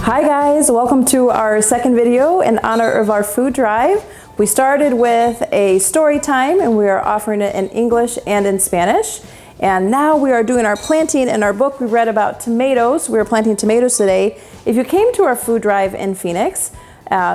Hi guys, welcome to our second video in honor of our food drive. We started with a story time and we are offering it in English and in Spanish. And now we are doing our planting. In our book we read about tomatoes. We are planting tomatoes today. If you came to our food drive in Phoenix,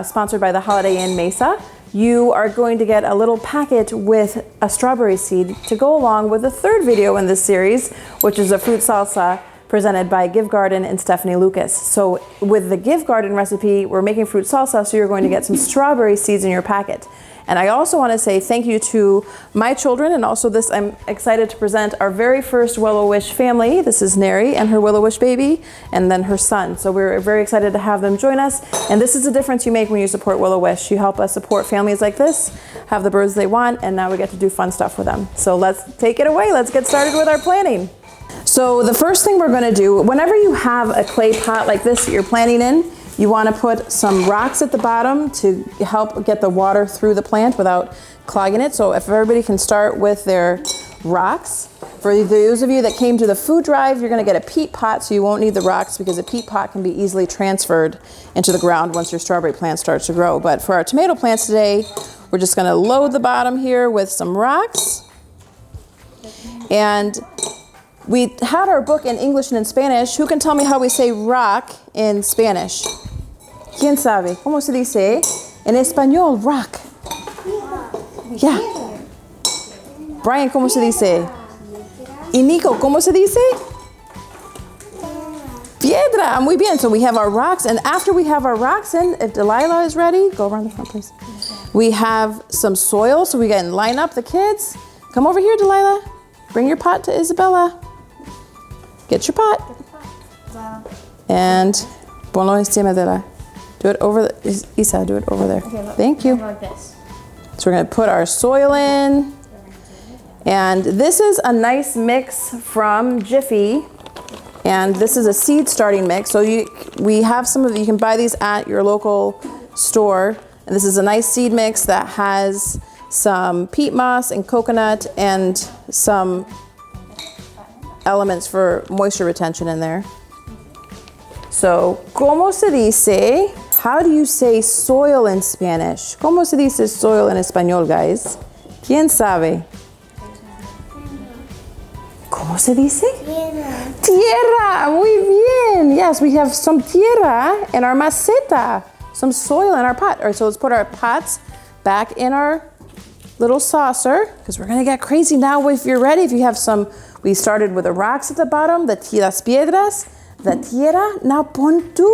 sponsored by the Holiday Inn Mesa, you are going to get a little packet with a strawberry seed to go along with the third video in this series, which is a fruit salsa presented by Give Garden and Stephanie Lucas. So with the Give Garden recipe, we're making fruit salsa, so you're going to get some strawberry seeds in your packet. And I also want to say thank you to my children, and also this, I'm excited to present our very first Willow-ish family. This is Neri and her Willow-ish baby, and then her son. So we're very excited to have them join us. And this is the difference you make when you support Willow-ish. You help us support families like this, have the birds they want, and now we get to do fun stuff with them. So let's take it away. Let's get started with our planting. So the first thing we're going to do, whenever you have a clay pot like this that you're planting in, you want to put some rocks at the bottom to help get the water through the plant without clogging it. So if everybody can start with their rocks. For those of you that came to the food drive, you're going to get a peat pot, so you won't need the rocks because a peat pot can be easily transferred into the ground once your strawberry plant starts to grow. But for our tomato plants today, we're just going to load the bottom here with some rocks. And we had our book in English and in Spanish. Who can tell me how we say rock in Spanish? ¿Quién sabe? ¿Cómo se dice en español rock? Yeah. Brian, ¿cómo se dice? Y Nico, ¿cómo se dice? Piedra. Muy bien. So we have our rocks, and after we have our rocks in, if Delilah is ready, go around the front, please. We have some soil, so we can line up the kids. Come over here, Delilah. Bring your pot to Isabella. Get your pot. And ponlo encima de la. Do it over the, Isa, do it over there. Okay, look, thank you. Like this. So we're going to put our soil in. And this is a nice mix from Jiffy. And this is a seed starting mix. So we have some of, you can buy these at your local store. And this is a nice seed mix that has some peat moss and coconut and some elements for moisture retention in there. So, ¿cómo se dice? How do you say soil in Spanish? ¿Cómo se dice soil in español, guys? ¿Quién sabe? ¿Cómo se dice? Tierra. Tierra, muy bien. Yes, we have some tierra in our maceta, some soil in our pot. All right, so let's put our pots back in our little saucer, because we're gonna get crazy now. If you're ready, if you have some, we started with the rocks at the bottom, las piedras, the tierra. Now pon tú,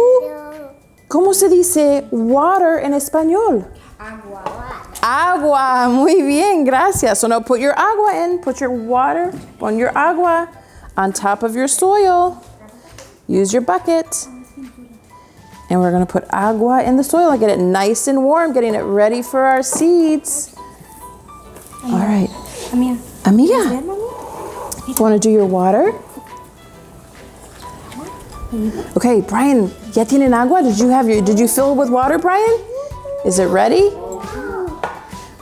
¿cómo se dice water en español? Agua. Agua, muy bien, gracias. So now put your agua in, put your water, pon your agua on top of your soil. Use your bucket. And we're gonna put agua in the soil and get it nice and warm, getting it ready for our seeds. All right. Amiga, you want to do your water? Okay, Brian, ¿ya tienen agua? Did you fill it with water, Brian? Is it ready?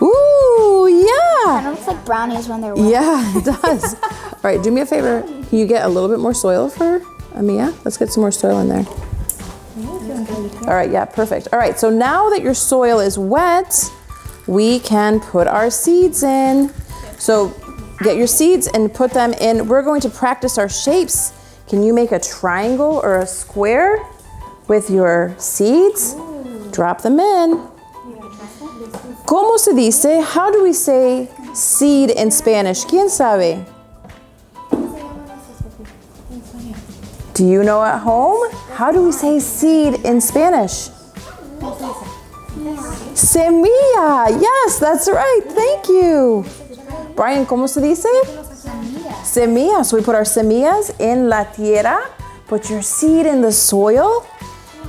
Ooh, yeah. It looks like brownies when they're wet. Yeah, it does. All right, do me a favor. Can you get a little bit more soil for Amia? Let's get some more soil in there. All right, yeah, perfect. All right, so now that your soil is wet, we can put our seeds in. So get your seeds and put them in. We're going to practice our shapes. Can you make a triangle or a square with your seeds? Drop them in. ¿Cómo se dice? How do we say seed in Spanish? ¿Quién sabe? Do you know at home? How do we say seed in Spanish? Semilla. Yes, that's right. Thank you. Brian, ¿cómo se dice? Semillas. So we put our semillas in la tierra. Put your seed in the soil,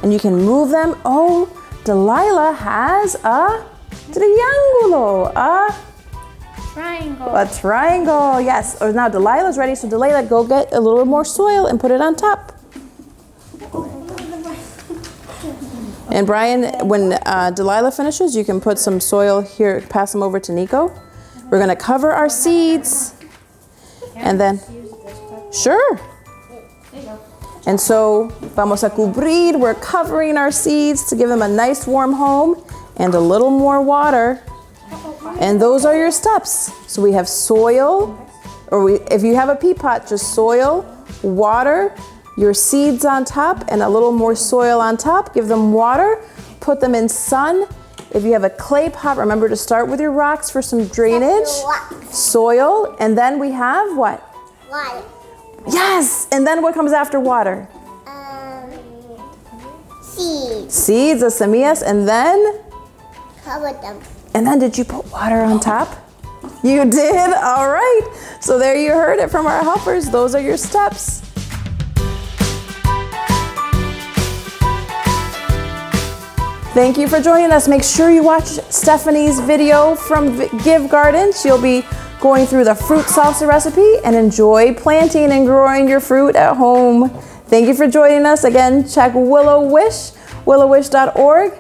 and you can move them. Oh, Delilah has a triángulo. A triangle. A triangle. Yes. Oh, now Delilah's ready. So Delilah, go get a little more soil and put it on top. And Brian, when Delilah finishes, you can put some soil here, pass them over to Nico. We're gonna cover our seeds. And then, sure. And so, vamos a cubrir, we're covering our seeds to give them a nice warm home and a little more water. And those are your steps. So we have soil, if you have a pea pot, just soil, water, your seeds on top, and a little more soil on top. Give them water, put them in sun. If you have a clay pot, remember to start with your rocks for some drainage, soil, and then we have what? Water. Yes, and then what comes after water? Seeds. Seeds, the semillas, and then? Cover them. And then did you put water on top? You did? All right. So there you heard it from our helpers. Those are your steps. Thank you for joining us. Make sure you watch Stephanie's video from Give Garden. She'll be going through the fruit salsa recipe, and enjoy planting and growing your fruit at home. Thank you for joining us. Again, check Willow Wish, willowwish.org.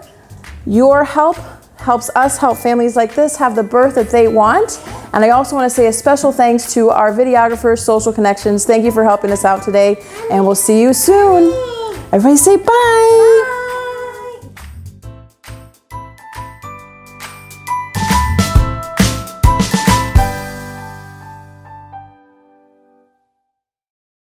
Your help helps us help families like this have the birth that they want. And I also want to say a special thanks to our videographer, Social Connections. Thank you for helping us out today, and we'll see you soon. Everybody say bye.